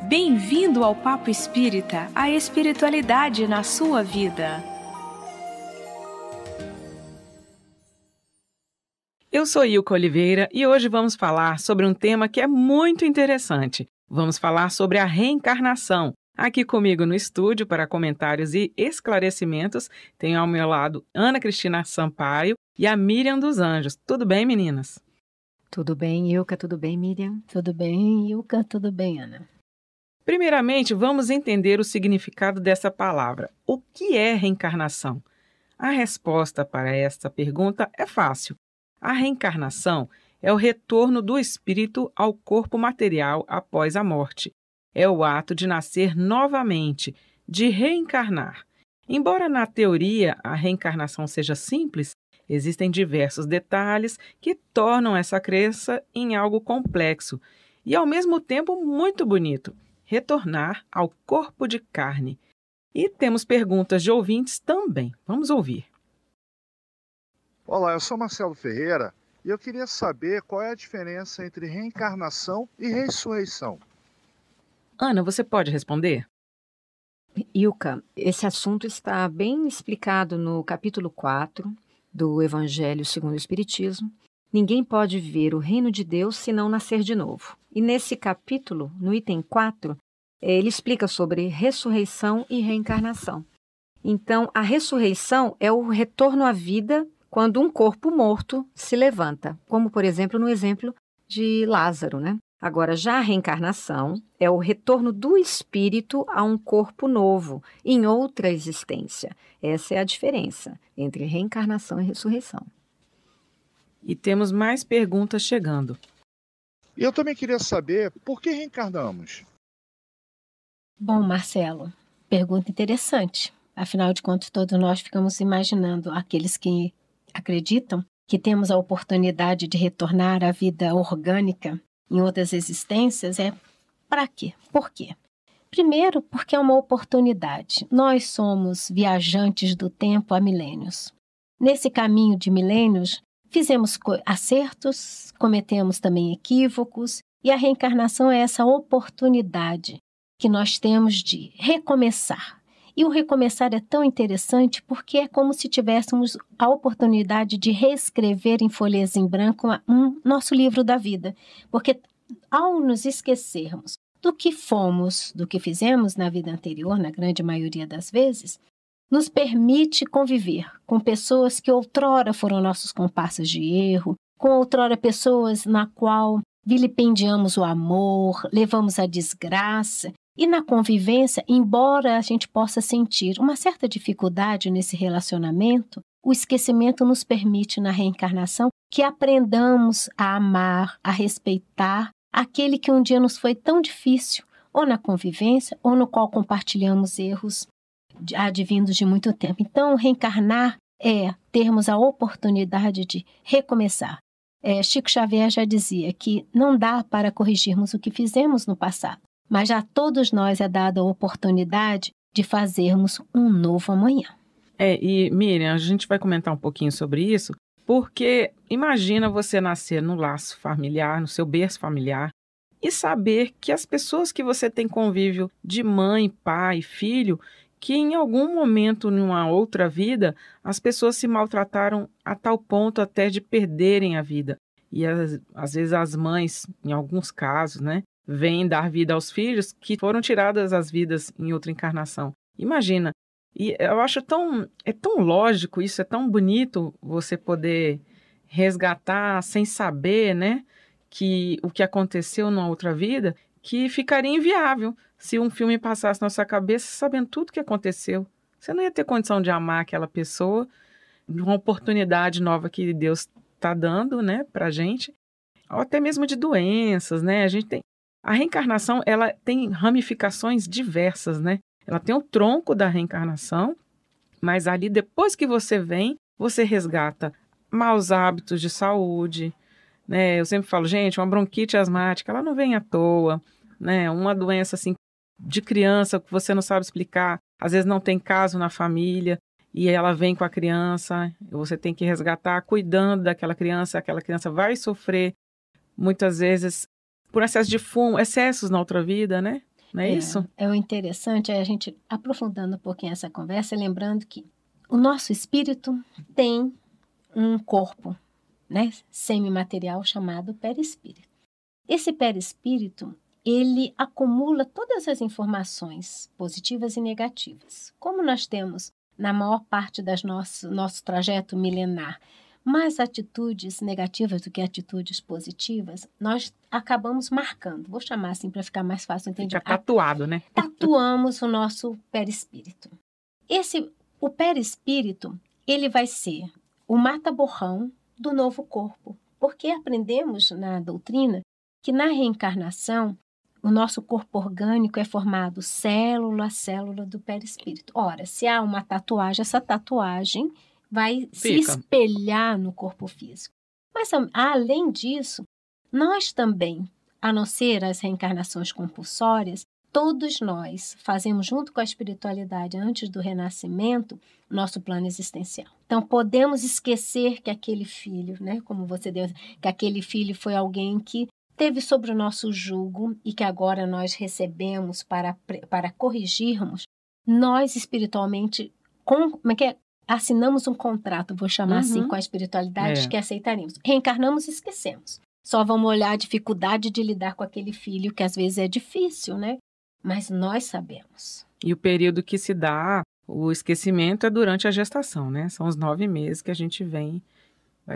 Bem-vindo ao Papo Espírita, a espiritualidade na sua vida. Eu sou Ilka Oliveira e hoje vamos falar sobre um tema que é muito interessante. Vamos falar sobre a reencarnação. Aqui comigo no estúdio para comentários e esclarecimentos tenho ao meu lado Ana Cristina Sampaio e a Miriam dos Anjos. Tudo bem, meninas? Tudo bem, Ilka? Tudo bem, Miriam? Tudo bem, Ilka? Tudo bem, Ana? Primeiramente, vamos entender o significado dessa palavra. O que é reencarnação? A resposta para esta pergunta é fácil. A reencarnação é o retorno do espírito ao corpo material após a morte. É o ato de nascer novamente, de reencarnar. Embora na teoria a reencarnação seja simples, existem diversos detalhes que tornam essa crença em algo complexo e ao mesmo tempo muito bonito. Retornar ao corpo de carne. E temos perguntas de ouvintes também. Vamos ouvir. Olá, eu sou Marcelo Ferreira e eu queria saber qual é a diferença entre reencarnação e ressurreição. Ana, você pode responder? Ilka, esse assunto está bem explicado no capítulo 4 do Evangelho segundo o Espiritismo. Ninguém pode ver o reino de Deus se não nascer de novo. E nesse capítulo, no item 4, ele explica sobre ressurreição e reencarnação. Então, a ressurreição é o retorno à vida quando um corpo morto se levanta, como, por exemplo, no exemplo de Lázaro, né? Agora, já a reencarnação é o retorno do espírito a um corpo novo, em outra existência. Essa é a diferença entre reencarnação e ressurreição. E temos mais perguntas chegando. E eu também queria saber por que reencarnamos. Bom, Marcelo, pergunta interessante. Afinal de contas, todos nós ficamos imaginando, aqueles que acreditam que temos a oportunidade de retornar à vida orgânica em outras existências, para quê? Por quê? Primeiro, porque é uma oportunidade. Nós somos viajantes do tempo há milênios. Nesse caminho de milênios, fizemos acertos, cometemos também equívocos, e a reencarnação é essa oportunidade que nós temos de recomeçar. E o recomeçar é tão interessante porque é como se tivéssemos a oportunidade de reescrever em folhas em branco nosso livro da vida. Porque ao nos esquecermos do que fomos, do que fizemos na vida anterior, na grande maioria das vezes, nos permite conviver com pessoas que outrora foram nossos comparsas de erro, com outrora pessoas na qual vilipendiamos o amor, levamos a desgraça. E na convivência, embora a gente possa sentir uma certa dificuldade nesse relacionamento, o esquecimento nos permite, na reencarnação, que aprendamos a amar, a respeitar aquele que um dia nos foi tão difícil, ou na convivência, ou no qual compartilhamos erros advindos de muito tempo. Então, reencarnar é termos a oportunidade de recomeçar. Chico Xavier já dizia que não dá para corrigirmos o que fizemos no passado, mas a todos nós é dada a oportunidade de fazermos um novo amanhã. E Miriam, a gente vai comentar um pouquinho sobre isso, porque imagina você nascer no laço familiar, no seu berço familiar, e saber que as pessoas que você tem convívio de mãe, pai, filho, que em algum momento, numa outra vida, as pessoas se maltrataram a tal ponto até de perderem a vida. E às vezes as mães, em alguns casos, né, vêm dar vida aos filhos que foram tiradas as vidas em outra encarnação. Imagina, e eu acho tão lógico isso, é tão bonito você poder resgatar sem saber, né, que o que aconteceu na outra vida, que ficaria inviável se um filme passasse na sua cabeça sabendo tudo o que aconteceu. Você não ia ter condição de amar aquela pessoa, uma oportunidade nova que Deus está dando, né, pra gente, ou até mesmo de doenças, né, a reencarnação, ela tem ramificações diversas, né? Ela tem o tronco da reencarnação, mas ali, depois que você vem, você resgata maus hábitos de saúde, né? Eu sempre falo, gente, uma bronquite asmática, ela não vem à toa, né? Uma doença, assim, de criança que você não sabe explicar, às vezes não tem caso na família, e ela vem com a criança, você tem que resgatar cuidando daquela criança, aquela criança vai sofrer, muitas vezes, por excesso de fumo, excessos na outra vida, né? Não é isso? O interessante é a gente aprofundando um pouquinho essa conversa, lembrando que o nosso espírito tem um corpo, né, semimaterial chamado perispírito. Esse perispírito, ele acumula todas as informações positivas e negativas. Como nós temos, na maior parte do nosso trajeto milenar, mais atitudes negativas do que atitudes positivas, nós acabamos marcando. Vou chamar assim para ficar mais fácil entender. Fica tatuado, né? Tatuamos o nosso perispírito. O perispírito, ele vai ser o mata-borrão do novo corpo. Porque aprendemos na doutrina que na reencarnação, o nosso corpo orgânico é formado célula a célula do perispírito. Ora, se há uma tatuagem, essa tatuagem vai se espelhar no corpo físico. Mas, além disso, nós também, a não ser as reencarnações compulsórias, todos nós fazemos, junto com a espiritualidade, antes do renascimento, nosso plano existencial. Então, podemos esquecer que aquele filho, né, como você deu, que aquele filho foi alguém que teve sobre o nosso jugo e que agora nós recebemos para corrigirmos. Nós, espiritualmente, assinamos um contrato, vou chamar assim, com a espiritualidade, que aceitaríamos. Reencarnamos e esquecemos. Só vamos olhar a dificuldade de lidar com aquele filho, que às vezes é difícil, né? Mas nós sabemos. E o período que se dá, o esquecimento é durante a gestação, né? São os 9 meses que a gente vai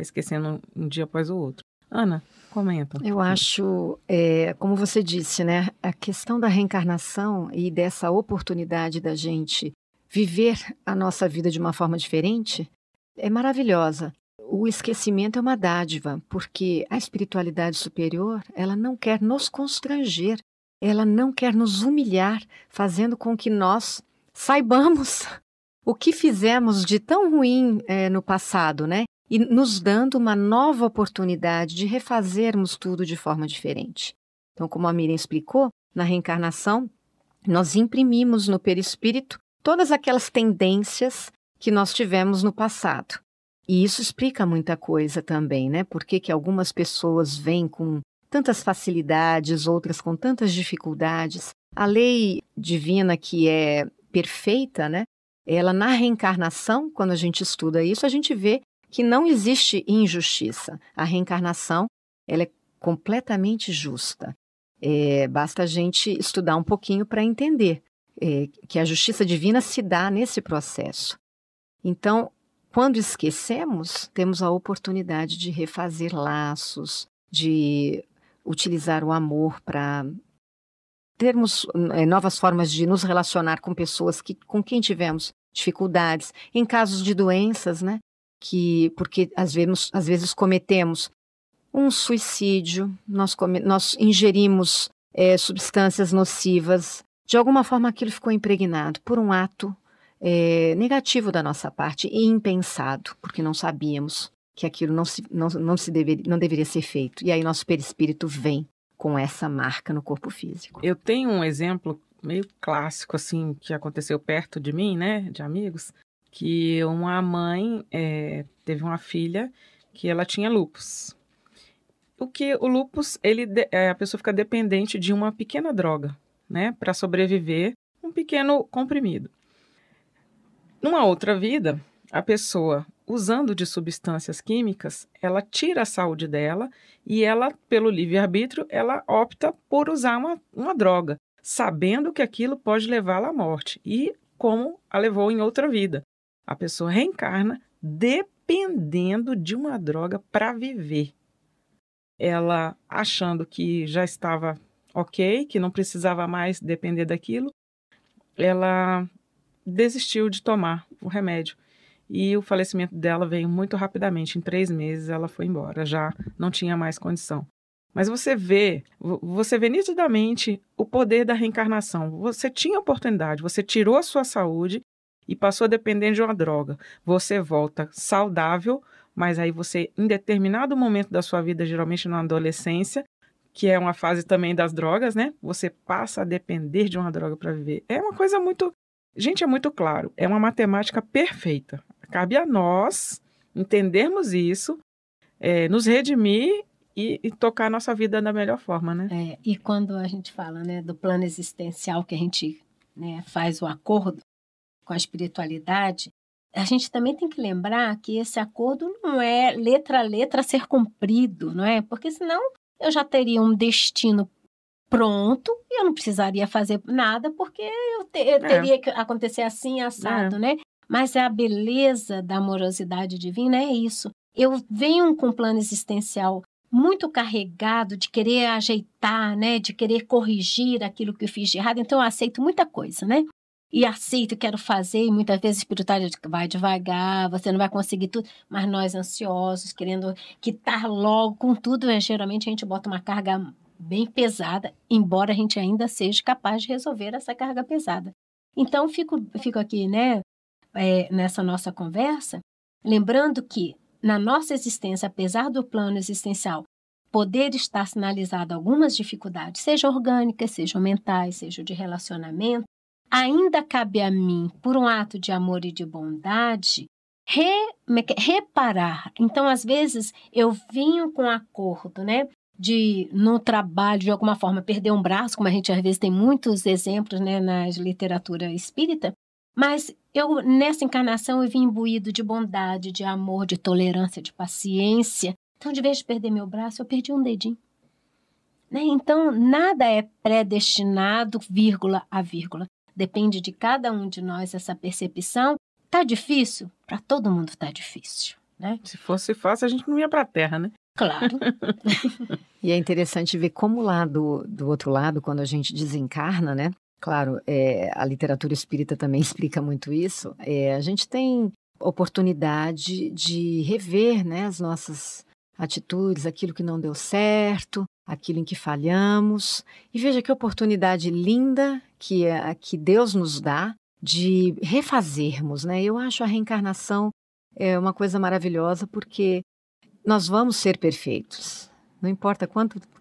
esquecendo um dia após o outro. Ana, comenta. Eu acho, como você disse, né? A questão da reencarnação e dessa oportunidade da gente viver a nossa vida de uma forma diferente é maravilhosa. O esquecimento é uma dádiva, porque a espiritualidade superior, ela não quer nos constranger, ela não quer nos humilhar, fazendo com que nós saibamos o que fizemos de tão ruim no passado, né? E nos dando uma nova oportunidade de refazermos tudo de forma diferente. Então, como a Miriam explicou, na reencarnação, nós imprimimos no perispírito todas aquelas tendências que nós tivemos no passado. E isso explica muita coisa também, né? Por que algumas pessoas vêm com tantas facilidades, outras com tantas dificuldades. A lei divina, que é perfeita, né? Ela, na reencarnação, quando a gente estuda isso, a gente vê que não existe injustiça. A reencarnação, ela é completamente justa. Basta a gente estudar um pouquinho para entender que a justiça divina se dá nesse processo. Então, quando esquecemos, temos a oportunidade de refazer laços, de utilizar o amor para termos novas formas de nos relacionar com pessoas com quem tivemos dificuldades, em casos de doenças, né? Porque às vezes cometemos um suicídio, nós ingerimos substâncias nocivas, de alguma forma aquilo ficou impregnado por um ato negativo da nossa parte e impensado, porque não sabíamos que aquilo não deveria ser feito. E aí nosso perispírito vem com essa marca no corpo físico. Eu tenho um exemplo meio clássico, assim, que aconteceu perto de mim, né, de amigos, que uma mãe teve uma filha que ela tinha lúpus. O lúpus, a pessoa fica dependente de uma pequena droga, né, para sobreviver, um pequeno comprimido. Numa outra vida, a pessoa, usando de substâncias químicas, ela tira a saúde dela e ela, pelo livre-arbítrio, ela opta por usar uma droga, sabendo que aquilo pode levá-la à morte. E como a levou em outra vida. A pessoa reencarna dependendo de uma droga para viver. Ela achando que já estava ok, que não precisava mais depender daquilo, ela desistiu de tomar o remédio. E o falecimento dela veio muito rapidamente. Em 3 meses ela foi embora, já não tinha mais condição. Mas você vê nitidamente o poder da reencarnação. Você tinha oportunidade, você tirou a sua saúde e passou a depender de uma droga. Você volta saudável, mas aí você, em determinado momento da sua vida, geralmente na adolescência, que é uma fase também das drogas, né? Você passa a depender de uma droga para viver. É uma coisa muito... Gente, é muito claro. É uma matemática perfeita. Cabe a nós entendermos isso, nos redimir e tocar a nossa vida da melhor forma, né? E quando a gente fala, né, do plano existencial, que a gente, né, faz o acordo com a espiritualidade, a gente também tem que lembrar que esse acordo não é letra a letra a ser cumprido, não é? Porque senão eu já teria um destino pronto e eu não precisaria fazer nada, porque eu teria que acontecer assim, assado, né? Mas a beleza da amorosidade divina é isso. Eu venho com um plano existencial muito carregado de querer ajeitar, né? De querer corrigir aquilo que eu fiz de errado. Então, eu aceito muita coisa, né? E aceito, quero fazer, e muitas vezes a espiritualidade vai devagar, você não vai conseguir tudo. Mas nós, ansiosos, querendo quitar logo com tudo, geralmente a gente bota uma carga bem pesada, embora a gente ainda seja capaz de resolver essa carga pesada. Então, fico aqui, né, nessa nossa conversa, lembrando que na nossa existência, apesar do plano existencial poder estar sinalizado algumas dificuldades, sejam orgânicas, sejam mentais, sejam de relacionamento, ainda cabe a mim, por um ato de amor e de bondade, reparar. Então, às vezes, eu vinha com acordo, né? De, no trabalho, de alguma forma, perder um braço, como a gente às vezes tem muitos exemplos, né, na literatura espírita, mas eu, nessa encarnação, eu vim imbuído de bondade, de amor, de tolerância, de paciência. Então, de vez de perder meu braço, eu perdi um dedinho. Né? Então, nada é predestinado, vírgula a vírgula. Depende de cada um de nós essa percepção. Tá difícil? Para todo mundo tá difícil, né? Se fosse fácil, a gente não ia para a Terra, né? Claro. E é interessante ver como lá do outro lado, quando a gente desencarna, né? Claro, a literatura espírita também explica muito isso. A gente tem oportunidade de rever, né, as nossas atitudes, aquilo que não deu certo, aquilo em que falhamos. E veja que oportunidade linda que Deus nos dá de refazermos, né? Eu acho a reencarnação uma coisa maravilhosa, porque nós vamos ser perfeitos. Não importa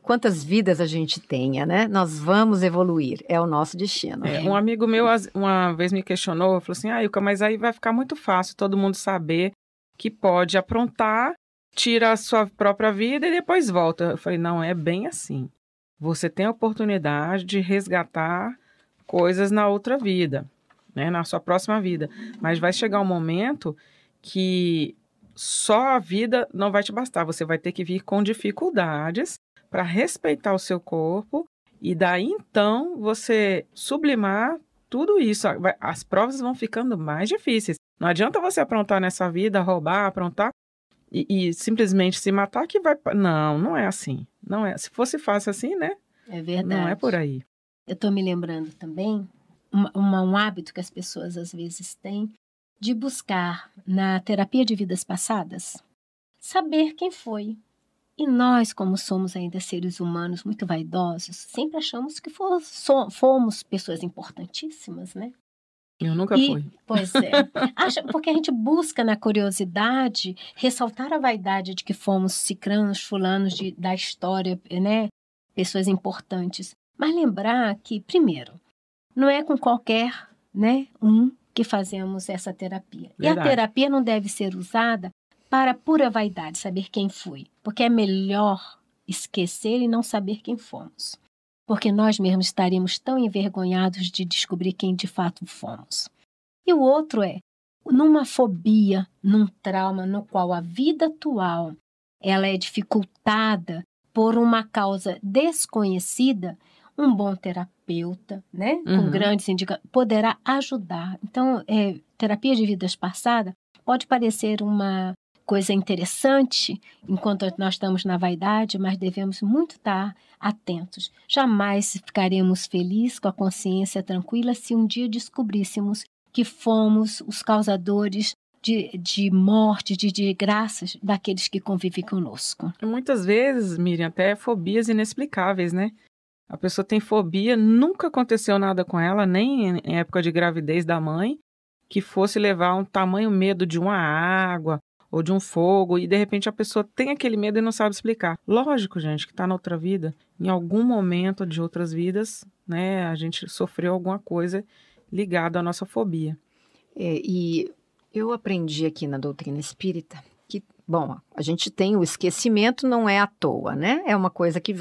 quantas vidas a gente tenha, né? Nós vamos evoluir. É o nosso destino. Um amigo meu uma vez me questionou, falou assim, Ilka, mas aí vai ficar muito fácil todo mundo saber que pode aprontar, tira a sua própria vida e depois volta. Eu falei, não, é bem assim. Você tem a oportunidade de resgatar coisas na outra vida, né? Na sua próxima vida. Mas vai chegar um momento que só a vida não vai te bastar. Você vai ter que vir com dificuldades para respeitar o seu corpo e daí então você sublimar tudo isso. As provas vão ficando mais difíceis. Não adianta você aprontar nessa vida, roubar, aprontar e simplesmente se matar que vai... Não é assim. Não é. Se fosse fácil assim, né? É verdade. Não é por aí. Eu estou me lembrando também um hábito que as pessoas às vezes têm de buscar na terapia de vidas passadas saber quem foi. E nós, como somos ainda seres humanos muito vaidosos, sempre achamos que fomos pessoas importantíssimas, né? Eu nunca fui. Pois é. Porque a gente busca na curiosidade ressaltar a vaidade de que fomos cicranos, fulanos da história, né? Pessoas importantes. Mas lembrar que, primeiro, não é com qualquer, né, que fazemos essa terapia. Verdade. E a terapia não deve ser usada para pura vaidade, saber quem fui. Porque é melhor esquecer e não saber quem fomos. Porque nós mesmos estaríamos tão envergonhados de descobrir quem de fato fomos. E o outro é, numa fobia, num trauma no qual a vida atual ela é dificultada por uma causa desconhecida, um bom terapeuta, né, com grandes indicações, poderá ajudar. Então, terapia de vidas passadas pode parecer uma coisa interessante enquanto nós estamos na vaidade, mas devemos muito estar atentos. Jamais ficaremos felizes com a consciência tranquila se um dia descobríssemos que fomos os causadores de morte, de desgraças daqueles que convivem conosco. Muitas vezes, Miriam, até fobias inexplicáveis, né? A pessoa tem fobia, nunca aconteceu nada com ela, nem em época de gravidez da mãe, que fosse levar um tamanho medo de uma água ou de um fogo, e de repente a pessoa tem aquele medo e não sabe explicar. Lógico, gente, que está na outra vida, em algum momento de outras vidas, né, a gente sofreu alguma coisa ligada à nossa fobia. E eu aprendi aqui na doutrina espírita que Bom, a gente tem o esquecimento, não é à toa, né? É uma coisa que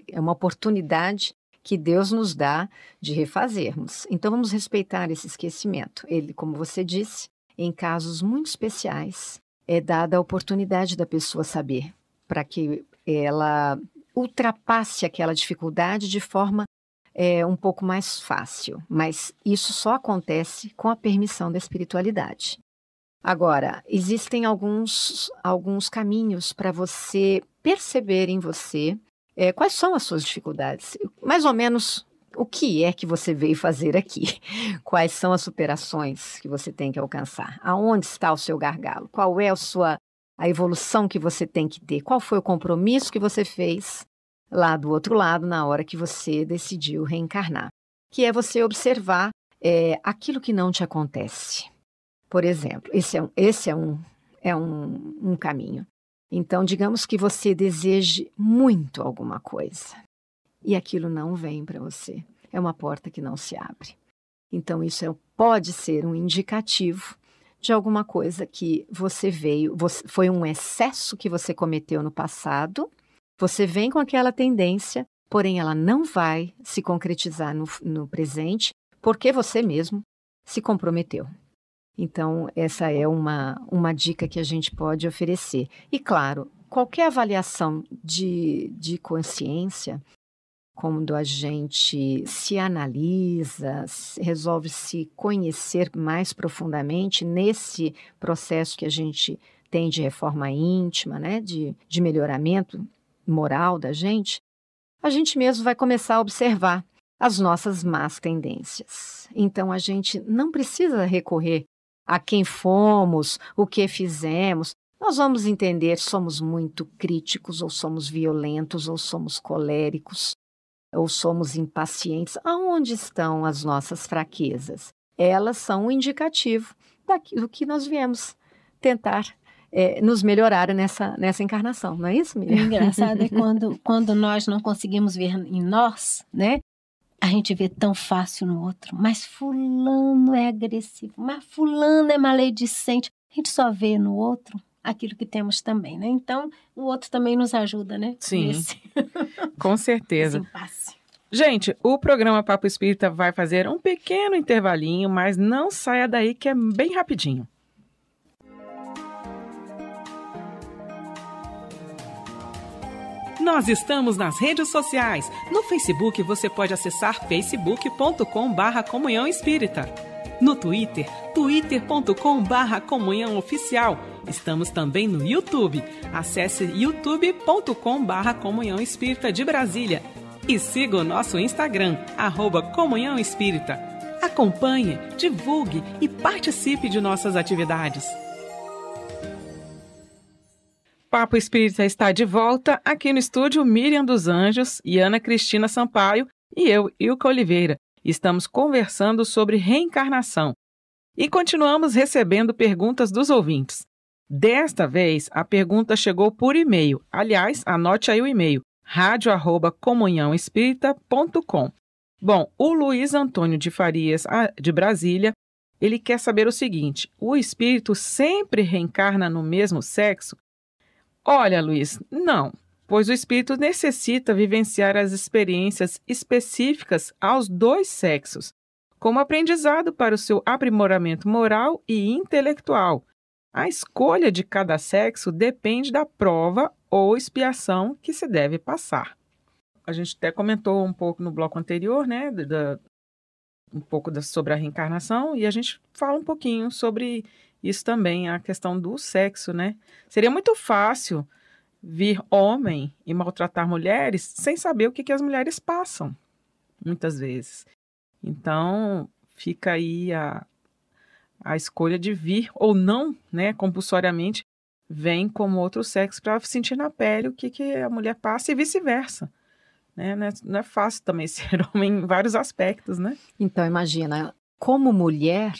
é uma oportunidade que Deus nos dá de refazermos. Então vamos respeitar esse esquecimento. Ele, como você disse, em casos muito especiais, é dada a oportunidade da pessoa saber, para que ela ultrapasse aquela dificuldade de forma um pouco mais fácil. Mas isso só acontece com a permissão da espiritualidade. Agora, existem alguns caminhos para você perceber em você quais são as suas dificuldades. Mais ou menos o que é que você veio fazer aqui. Quais são as superações que você tem que alcançar. Aonde está o seu gargalo? Qual é a evolução que você tem que ter? Qual foi o compromisso que você fez lá do outro lado na hora que você decidiu reencarnar? Que é você observar aquilo que não te acontece. Por exemplo, esse é um caminho. Então, digamos que você deseje muito alguma coisa e aquilo não vem para você. É uma porta que não se abre. Então, isso pode ser um indicativo de alguma coisa que você foi um excesso que você cometeu no passado, você vem com aquela tendência, porém ela não vai se concretizar no presente, porque você mesmo se comprometeu. Então, essa é uma dica que a gente pode oferecer. E, claro, qualquer avaliação de consciência, quando a gente se analisa, resolve se conhecer mais profundamente nesse processo que a gente tem de reforma íntima, né, de melhoramento moral da gente, a gente mesmo vai começar a observar as nossas más tendências. Então, a gente não precisa recorrer a quem fomos, o que fizemos. Nós vamos entender, somos muito críticos, ou somos violentos, ou somos coléricos, ou somos impacientes. Aonde estão as nossas fraquezas? Elas são um indicativo do que nós viemos tentar nos melhorar nessa encarnação, não é isso, Miriam? O engraçado é quando nós não conseguimos ver em nós, né? A gente vê tão fácil no outro, mas fulano é agressivo, mas fulano é maledicente. A gente só vê no outro aquilo que temos também, né? Então, o outro também nos ajuda, né? Sim, com certeza. Esse impasse. Gente, o programa Papo Espírita vai fazer um pequeno intervalinho, mas não saia daí que é bem rapidinho. Nós estamos nas redes sociais. No Facebook você pode acessar facebook.com/Comunhão Espírita. No Twitter, twitter.com/Comunhão Oficial. Estamos também no YouTube. Acesse youtube.com/Comunhão Espírita de Brasília. E siga o nosso Instagram, @Comunhão Espírita. Acompanhe, divulgue e participe de nossas atividades. Papo Espírita está de volta aqui no estúdio Miriam dos Anjos e Ana Cristina Sampaio e eu, Ilka Oliveira. Estamos conversando sobre reencarnação e continuamos recebendo perguntas dos ouvintes. Desta vez, a pergunta chegou por e-mail. Aliás, anote aí o e-mail, radio@comunhãoespírita.com. Bom, o Luiz Antônio de Farias, de Brasília, ele quer saber o seguinte: o espírito sempre reencarna no mesmo sexo? Olha, Luiz, não, pois o espírito necessita vivenciar as experiências específicas aos dois sexos, como aprendizado para o seu aprimoramento moral e intelectual. A escolha de cada sexo depende da prova ou expiação que se deve passar. A gente até comentou um pouco no bloco anterior, né, sobre a reencarnação, e a gente fala um pouquinho sobre isso também, a questão do sexo, né? Seria muito fácil vir homem e maltratar mulheres sem saber o que as mulheres passam, muitas vezes. Então, fica aí a escolha de vir ou não, né, compulsoriamente, vem como outro sexo para sentir na pele o que a mulher passa e vice-versa. Né? Não é fácil também ser homem em vários aspectos, né? Então, imagina, como mulher,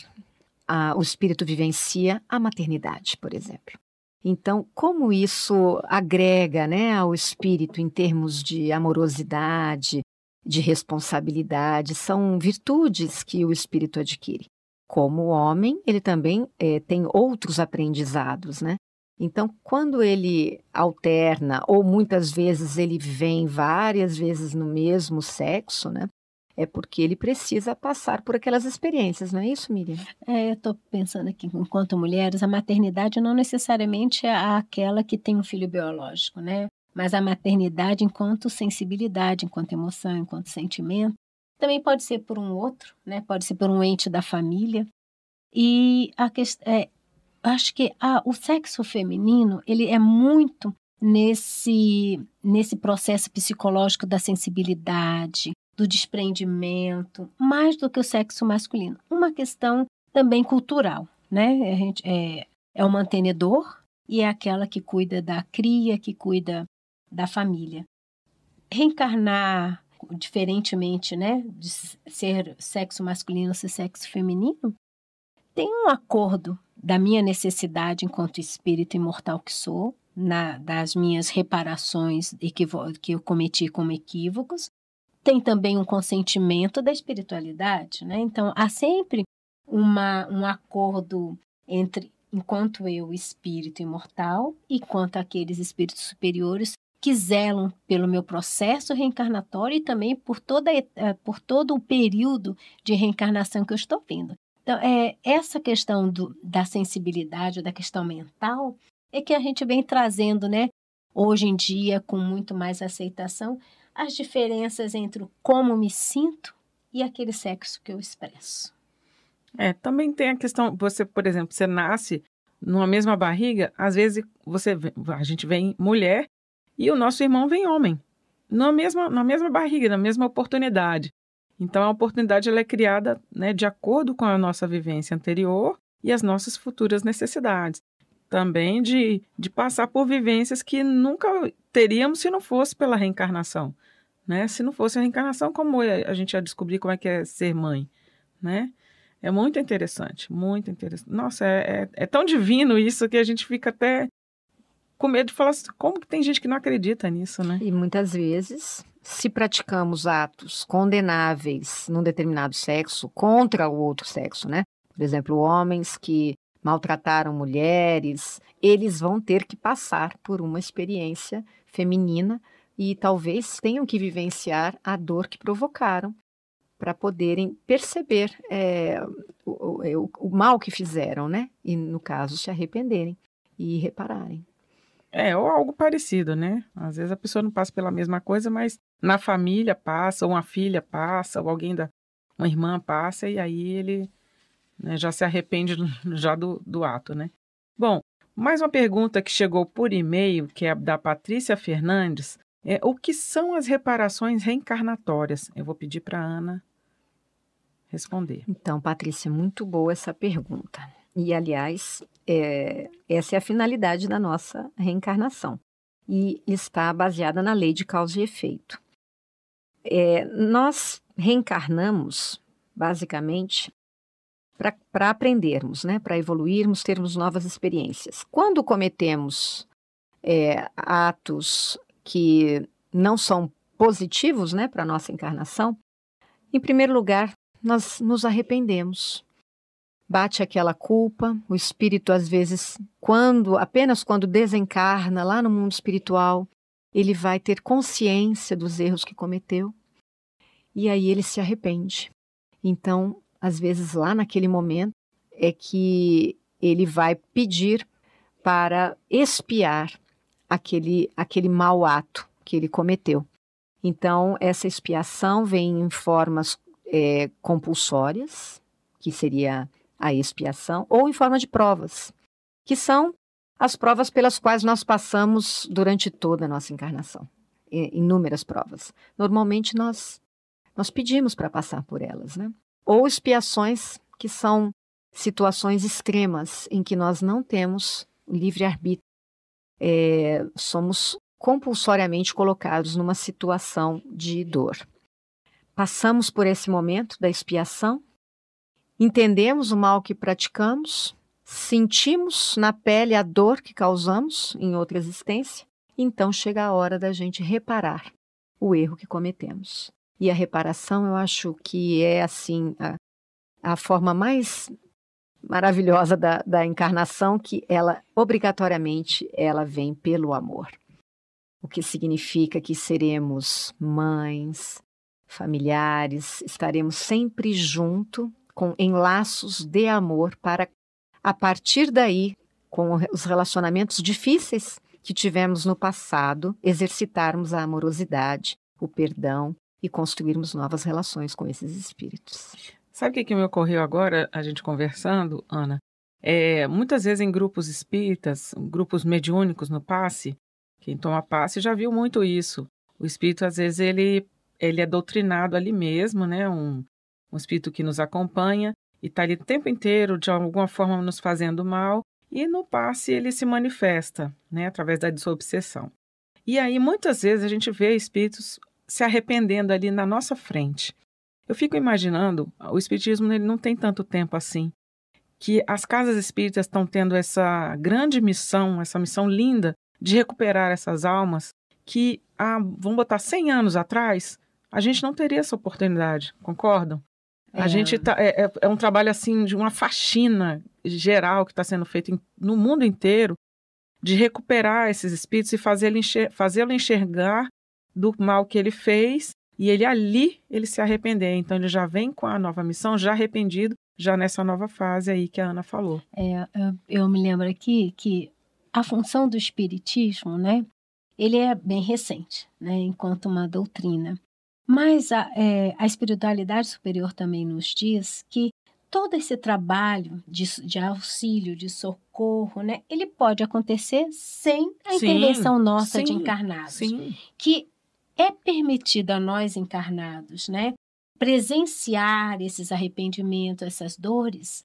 o espírito vivencia a maternidade, por exemplo. Então, como isso agrega, né, ao espírito em termos de amorosidade, de responsabilidade, são virtudes que o espírito adquire. Como homem, ele também tem outros aprendizados, né? Então, quando ele alterna, ou muitas vezes ele vem várias vezes no mesmo sexo, né? É porque ele precisa passar por aquelas experiências, não é isso, Miriam? Eu estou pensando aqui, enquanto mulheres, a maternidade não necessariamente é aquela que tem um filho biológico, né? Mas a maternidade enquanto sensibilidade, enquanto emoção, enquanto sentimento, também pode ser por um outro, né? Pode ser por um ente da família. E acho que o sexo feminino, ele é muito nesse processo psicológico da sensibilidade, do desprendimento, mais do que o sexo masculino. Uma questão também cultural, né? A gente é o mantenedor e é aquela que cuida da cria, que cuida da família. Reencarnar diferentemente, né? De ser sexo masculino ou ser sexo feminino, tem um acordo da minha necessidade enquanto espírito imortal que sou, das minhas reparações que eu cometi como equívocos. Tem também um consentimento da espiritualidade, né? Então, há sempre um acordo enquanto eu, espírito imortal, e quanto aqueles espíritos superiores que zelam pelo meu processo reencarnatório e também por todo o período de reencarnação que eu estou vindo. Então, essa questão da sensibilidade, da questão mental, é que a gente vem trazendo, né? Hoje em dia, com muito mais aceitação, as diferenças entre o como me sinto e aquele sexo que eu expresso. Também tem a questão, você, por exemplo, você nasce numa mesma barriga, às vezes a gente vem mulher e o nosso irmão vem homem, na mesma barriga, na mesma oportunidade. Então, a oportunidade ela é criada, né, de acordo com a nossa vivência anterior e as nossas futuras necessidades. Também de passar por vivências que nunca teríamos se não fosse pela reencarnação. Né? Se não fosse a reencarnação, como a gente ia descobrir como é que é ser mãe? Né? É muito interessante, muito interessante. Nossa, é tão divino isso que a gente fica até com medo de falar assim, como que tem gente que não acredita nisso, né? E muitas vezes, se praticamos atos condenáveis num determinado sexo contra o outro sexo, né? Por exemplo, homens que maltrataram mulheres, eles vão ter que passar por uma experiência feminina e talvez tenham que vivenciar a dor que provocaram para poderem perceber o mal que fizeram, né? E, no caso, se arrependerem e repararem. Ou algo parecido, né? Às vezes a pessoa não passa pela mesma coisa, mas na família passa, ou uma filha passa, ou uma irmã passa, e aí ele, né, já se arrepende já do ato, né? Bom, mais uma pergunta que chegou por e-mail, que é da Patrícia Fernandes, o que são as reparações reencarnatórias? Eu vou pedir para a Ana responder. Então, Patrícia, muito boa essa pergunta. E, aliás, essa é a finalidade da nossa reencarnação. E está baseada na lei de causa e efeito. Nós reencarnamos, basicamente, para aprendermos, né? Para evoluirmos, termos novas experiências. Quando cometemos atos que não são positivos, né, para a nossa encarnação, em primeiro lugar, nós nos arrependemos. Bate aquela culpa, o espírito às vezes, apenas quando desencarna lá no mundo espiritual, ele vai ter consciência dos erros que cometeu e aí ele se arrepende. Então, às vezes lá naquele momento é que ele vai pedir para expiar aquele mau ato que ele cometeu. Então, essa expiação vem em formas compulsórias, que seria a expiação, ou em forma de provas, que são as provas pelas quais nós passamos durante toda a nossa encarnação. Inúmeras provas. Normalmente nós pedimos para passar por elas, né? Ou expiações, que são situações extremas em que nós não temos livre-arbítrio. Somos compulsoriamente colocados numa situação de dor. Passamos por esse momento da expiação, entendemos o mal que praticamos, sentimos na pele a dor que causamos em outra existência, então chega a hora da gente reparar o erro que cometemos. E a reparação, eu acho que é assim a forma mais maravilhosa da encarnação, que ela, obrigatoriamente, ela vem pelo amor. O que significa que seremos mães, familiares, estaremos sempre junto, em laços de amor, para, a partir daí, com os relacionamentos difíceis que tivemos no passado, exercitarmos a amorosidade, o perdão e construirmos novas relações com esses espíritos. Sabe o que me ocorreu agora, a gente conversando, Ana? Muitas vezes em grupos espíritas, grupos mediúnicos no passe, quem toma passe já viu muito isso. O espírito, às vezes, ele é doutrinado ali mesmo, né? Um espírito que nos acompanha e está ali o tempo inteiro, de alguma forma, nos fazendo mal. E no passe ele se manifesta, né? Através da desobsessão. E aí, muitas vezes, a gente vê espíritos se arrependendo ali na nossa frente. Eu fico imaginando, o espiritismo ele não tem tanto tempo assim, que as casas espíritas estão tendo essa grande missão, essa missão linda, de recuperar essas almas que, vamos botar 100 anos atrás, a gente não teria essa oportunidade, concordam? A gente é um trabalho assim de uma faxina geral que está sendo feito no mundo inteiro de recuperar esses espíritos e fazê-lo enxergar do mal que ele fez e ele se arrepender. Então ele já vem com a nova missão, já arrependido, já nessa nova fase aí que a Ana falou. Eu me lembro aqui que a função do espiritismo, né, ele é bem recente, né, enquanto uma doutrina. Mas a espiritualidade superior também nos diz que todo esse trabalho de auxílio, de socorro, né, ele pode acontecer sem a intervenção nossa de encarnados. Sim. Que é permitido a nós encarnados, né, presenciar esses arrependimentos, essas dores,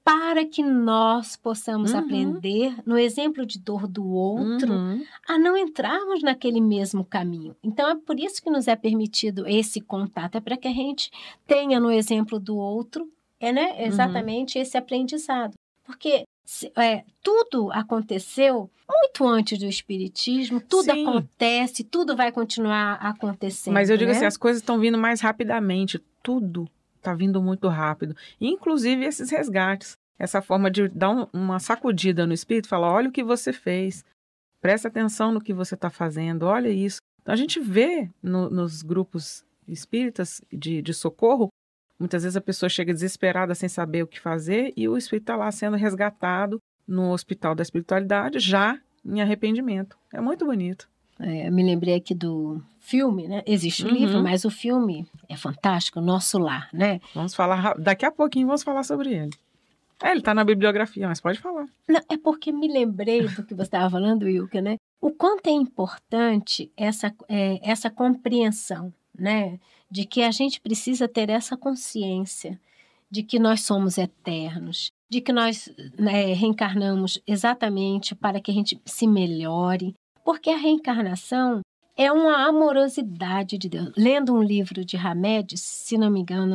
para que nós possamos aprender, no exemplo de dor do outro, a não entrarmos naquele mesmo caminho. Então, é por isso que nos é permitido esse contato, é para que a gente tenha no exemplo do outro, né, exatamente esse aprendizado. Porque tudo aconteceu muito antes do espiritismo, tudo acontece, tudo vai continuar acontecendo. Mas eu digo né? assim, as coisas estão vindo mais rapidamente, tudo está vindo muito rápido. Inclusive esses resgates, essa forma de dar uma sacudida no espírito, falar, olha o que você fez, presta atenção no que você está fazendo, olha isso. Então a gente vê nos grupos espíritas de socorro, muitas vezes a pessoa chega desesperada sem saber o que fazer e o espírito está lá sendo resgatado no hospital da espiritualidade, já em arrependimento. É muito bonito. Me lembrei aqui do filme, né? Existe o livro, mas o filme é fantástico, Nosso Lar, né? Vamos falar, daqui a pouquinho vamos falar sobre ele. Ele está na bibliografia, mas pode falar. Não, é porque me lembrei do que você estava falando, Wilka, né? O quanto é importante essa compreensão, né? De que a gente precisa ter essa consciência de que nós somos eternos, de que nós reencarnamos exatamente para que a gente se melhore, porque a reencarnação é uma amorosidade de Deus. Lendo um livro de Hamed, se não me engano,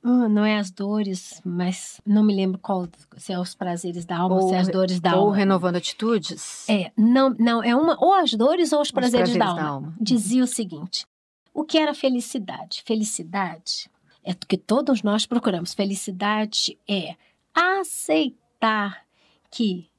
não é as dores, mas não me lembro qual, se é os prazeres da alma, se é as dores da alma. Ou renovando atitudes? Não, é ou as dores ou os prazeres da alma. Dizia o seguinte, o que era felicidade? Felicidade é o que todos nós procuramos. Felicidade é aceitar que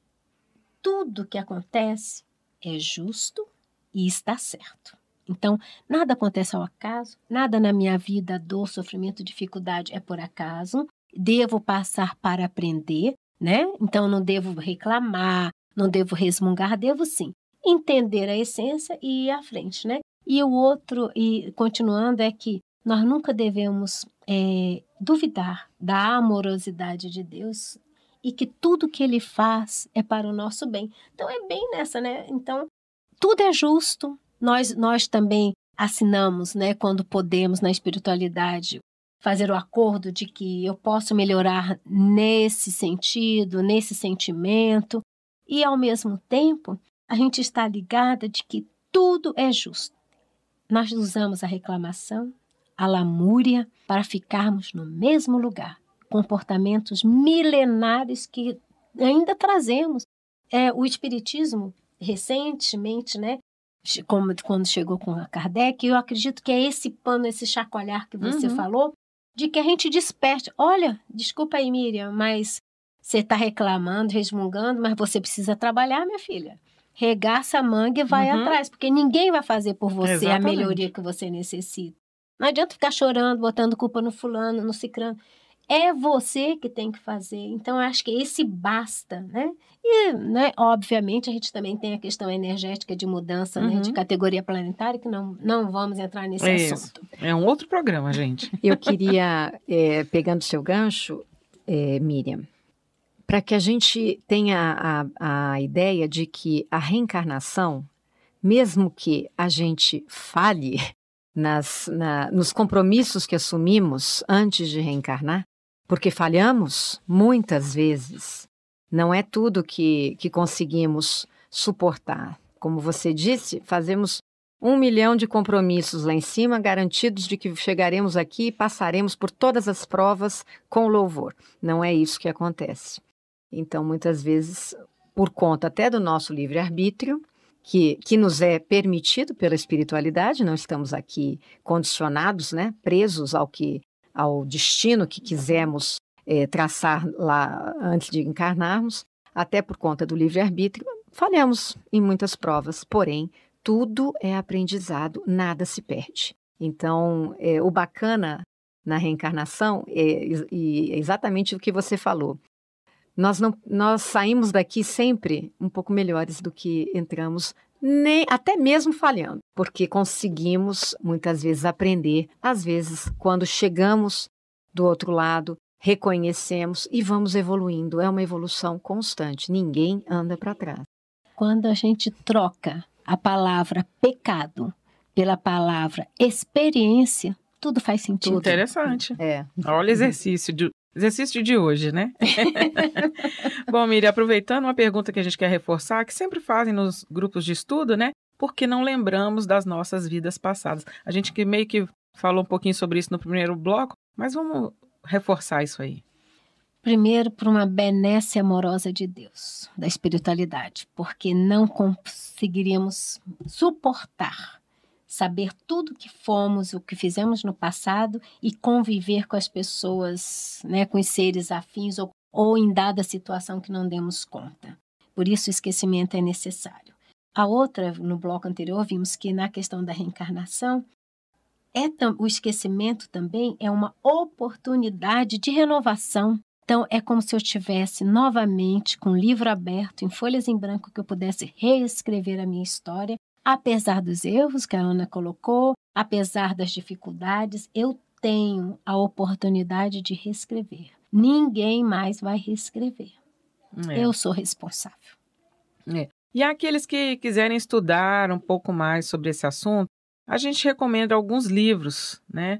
tudo que acontece é justo e está certo. Então, nada acontece ao acaso, nada na minha vida, dor, sofrimento, dificuldade é por acaso. Devo passar para aprender, né? Então, não devo reclamar, não devo resmungar, devo sim entender a essência e ir à frente, né? E o outro, continuando, é que nós nunca devemos duvidar da amorosidade de Deus e que tudo que Ele faz é para o nosso bem. Então, é bem nessa, né? Então, tudo é justo. Nós também assinamos, né, quando podemos, na espiritualidade, fazer o acordo de que eu posso melhorar nesse sentido, nesse sentimento. E, ao mesmo tempo, a gente está ligada de que tudo é justo. Nós usamos a reclamação, a lamúria, para ficarmos no mesmo lugar. Comportamentos milenares que ainda trazemos. O espiritismo, recentemente, né, como quando chegou com a Kardec, eu acredito que é esse pano, esse chacoalhar que você falou, de que a gente desperte. Olha, desculpa aí, Miriam, mas você está reclamando, resmungando, mas você precisa trabalhar, minha filha. Regaça a manga e vai atrás, porque ninguém vai fazer por você a melhoria que você necessita. Não adianta ficar chorando, botando culpa no fulano, no cicrano. É você que tem que fazer. Então, eu acho que esse basta, né? E, né, obviamente, a gente também tem a questão energética de mudança, né, de categoria planetária, que não vamos entrar nesse assunto. É um outro programa, gente. Eu queria, pegando seu gancho, Miriam, para que a gente tenha a ideia de que a reencarnação, mesmo que a gente falhe nos compromissos que assumimos antes de reencarnar, porque falhamos muitas vezes, não é tudo que conseguimos suportar. Como você disse, fazemos 1 milhão de compromissos lá em cima, garantidos de que chegaremos aqui e passaremos por todas as provas com louvor. Não é isso que acontece. Então, muitas vezes, por conta até do nosso livre-arbítrio, que nos é permitido pela espiritualidade, não estamos aqui condicionados, né, presos ao destino que quisemos traçar lá antes de encarnarmos, até por conta do livre-arbítrio, falhamos em muitas provas, porém, tudo é aprendizado, nada se perde. Então, o bacana na reencarnação é exatamente o que você falou. Nós saímos daqui sempre um pouco melhores do que entramos, até mesmo falhando, porque conseguimos muitas vezes aprender, às vezes quando chegamos do outro lado, reconhecemos e vamos evoluindo. É uma evolução constante, ninguém anda para trás. Quando a gente troca a palavra pecado pela palavra experiência, tudo faz sentido. Interessante. Olha o exercício de hoje, né? Bom, Miriam, aproveitando uma pergunta que a gente quer reforçar, que sempre fazem nos grupos de estudo, né? Por que não lembramos das nossas vidas passadas? A gente que meio que falou um pouquinho sobre isso no primeiro bloco, mas vamos reforçar isso aí. Primeiro, por uma benesse amorosa de Deus, da espiritualidade, porque não conseguiríamos suportar saber tudo que fomos, o que fizemos no passado e conviver com as pessoas, né, com os seres afins ou em dada situação que não demos conta. Por isso o esquecimento é necessário. A outra, no bloco anterior, vimos que na questão da reencarnação, o esquecimento também é uma oportunidade de renovação. Então, é como se eu tivesse novamente com o livro aberto, em folhas em branco, que eu pudesse reescrever a minha história. Apesar dos erros que a Ana colocou, apesar das dificuldades, eu tenho a oportunidade de reescrever. Ninguém mais vai reescrever. Eu sou responsável. E aqueles que quiserem estudar um pouco mais sobre esse assunto, a gente recomenda alguns livros, né?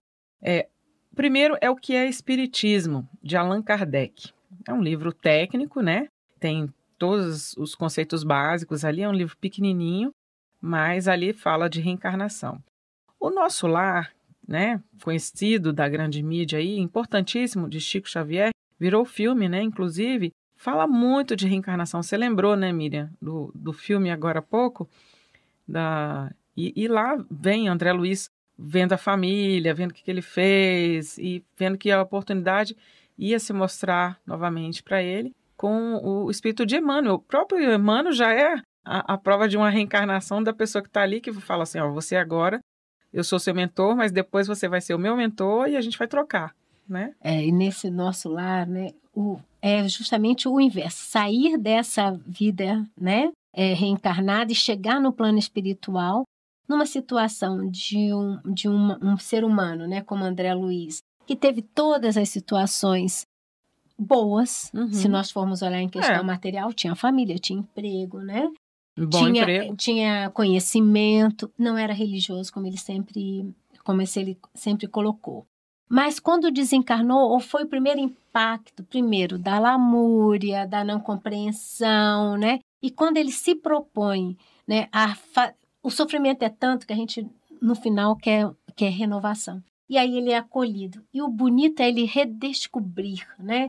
Primeiro é O que é Espiritismo, de Allan Kardec. É um livro técnico, né? Tem todos os conceitos básicos ali, é um livro pequenininho, mas ali fala de reencarnação. O Nosso Lar, né, conhecido da grande mídia aí, importantíssimo, de Chico Xavier, virou filme, né, inclusive, fala muito de reencarnação. Você lembrou, né, Miriam, do filme agora há pouco? E lá vem André Luiz vendo a família, vendo o que ele fez e vendo que a oportunidade ia se mostrar novamente para ele com o espírito de Emmanuel. O próprio Emmanuel já é a prova de uma reencarnação da pessoa que está ali, que fala assim, você agora, eu sou seu mentor, mas depois você vai ser o meu mentor e a gente vai trocar, né? E nesse Nosso Lar, né, é justamente o inverso, sair dessa vida, né, reencarnada e chegar no plano espiritual, numa situação de um ser humano, né, como André Luiz, que teve todas as situações boas, se nós formos olhar em questão material, tinha família, tinha emprego, né? Tinha conhecimento, não era religioso como ele sempre colocou. Mas quando desencarnou, ou foi o primeiro impacto, da lamúria, da não compreensão, né? E quando ele se propõe, né, o sofrimento é tanto que a gente, no final, quer renovação. E aí ele é acolhido. E o bonito é ele redescobrir, né?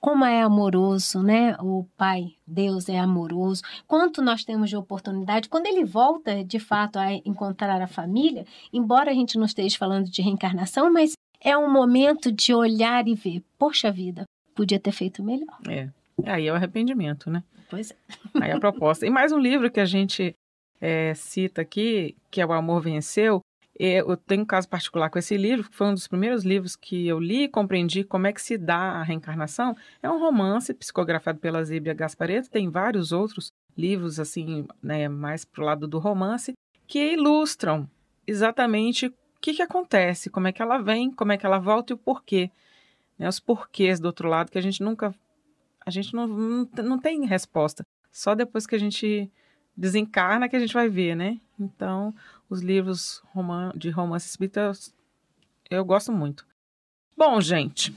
Como é amoroso, né? O Pai, Deus é amoroso. Quanto nós temos de oportunidade. Quando ele volta, de fato, a encontrar a família, embora a gente não esteja falando de reencarnação, mas é um momento de olhar e ver, poxa vida, podia ter feito melhor. Aí é o arrependimento, né? Pois é. Aí a proposta. E mais um livro que a gente cita aqui, que é O Amor Venceu. Eu tenho um caso particular com esse livro, que foi um dos primeiros livros que eu li e compreendi como é que se dá a reencarnação. É um romance psicografado pela Zíbia Gasparetto, tem vários outros livros, assim, né, mais pro lado do romance, que ilustram exatamente o que acontece, como é que ela vem, como é que ela volta e o porquê. Né, os porquês do outro lado, que a gente não tem resposta. Só depois que a gente desencarna que a gente vai ver, né? Então, os livros de romance espírita eu gosto muito. Bom, gente,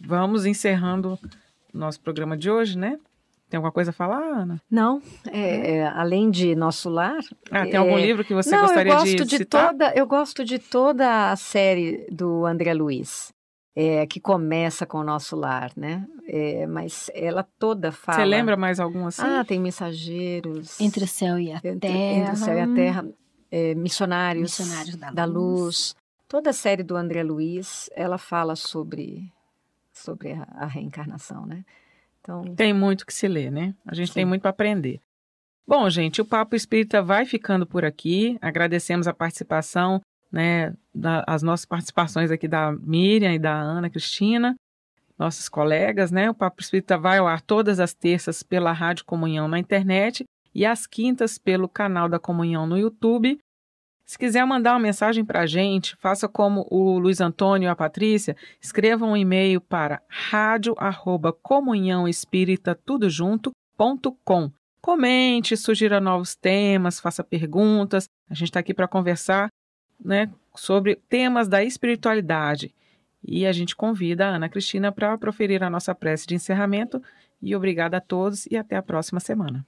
vamos encerrando o nosso programa de hoje, né? Tem alguma coisa a falar, Ana? Não, além de Nosso Lar... tem algum livro que você gostaria de citar? Eu gosto de toda a série do André Luiz, que começa com o Nosso Lar, né? Mas ela toda fala... Você lembra mais algum assim? Tem Mensageiros... Entre o Céu e a Terra. Entre o Céu e a Terra. Missionários da Luz. Toda a série do André Luiz, ela fala sobre a reencarnação, né? Então, tem muito que se ler, né? A gente sim, tem muito para aprender. Bom, gente, o Papo Espírita vai ficando por aqui. Agradecemos a participação, né, as nossas participações aqui da Miriam e da Ana Cristina, nossos colegas, né? O Papo Espírita vai ao ar todas as terças pela Rádio Comunhão na internet e às quintas pelo canal da Comunhão no YouTube. Se quiser mandar uma mensagem para a gente, faça como o Luiz Antônio e a Patrícia, escreva um e-mail para radio@comunhãoespírita.com. Comente, sugira novos temas, faça perguntas. A gente está aqui para conversar, né, sobre temas da espiritualidade. E a gente convida a Ana Cristina para proferir a nossa prece de encerramento. E obrigada a todos e até a próxima semana.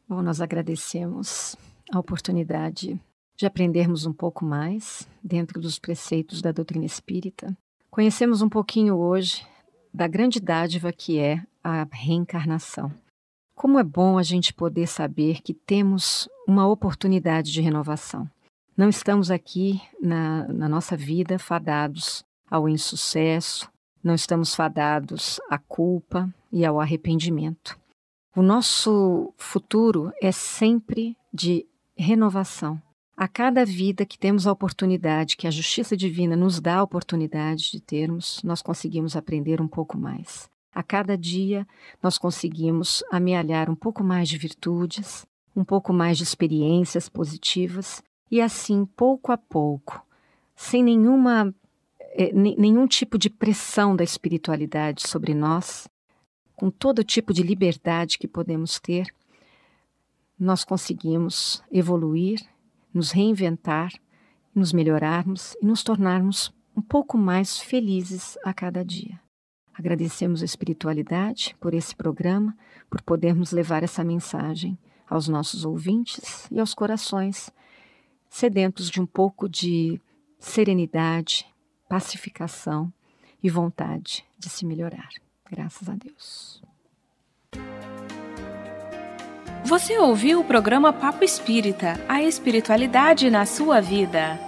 Bom, nós agradecemos a oportunidade de aprendermos um pouco mais dentro dos preceitos da doutrina espírita. Conhecemos um pouquinho hoje da grande dádiva que é a reencarnação. Como é bom a gente poder saber que temos uma oportunidade de renovação. Não estamos aqui na nossa vida fadados ao insucesso, não estamos fadados à culpa e ao arrependimento. O nosso futuro é sempre de renovação. A cada vida que temos a oportunidade, que a justiça divina nos dá a oportunidade de termos, nós conseguimos aprender um pouco mais. A cada dia nós conseguimos amealhar um pouco mais de virtudes, um pouco mais de experiências positivas e assim, pouco a pouco, sem nenhum tipo de pressão da espiritualidade sobre nós, com todo tipo de liberdade que podemos ter, nós conseguimos evoluir, nos reinventar, nos melhorarmos e nos tornarmos um pouco mais felizes a cada dia. Agradecemos a espiritualidade por esse programa, por podermos levar essa mensagem aos nossos ouvintes e aos corações sedentos de um pouco de serenidade, pacificação e vontade de se melhorar. Graças a Deus. Você ouviu o programa Papo Espírita, a espiritualidade na sua vida.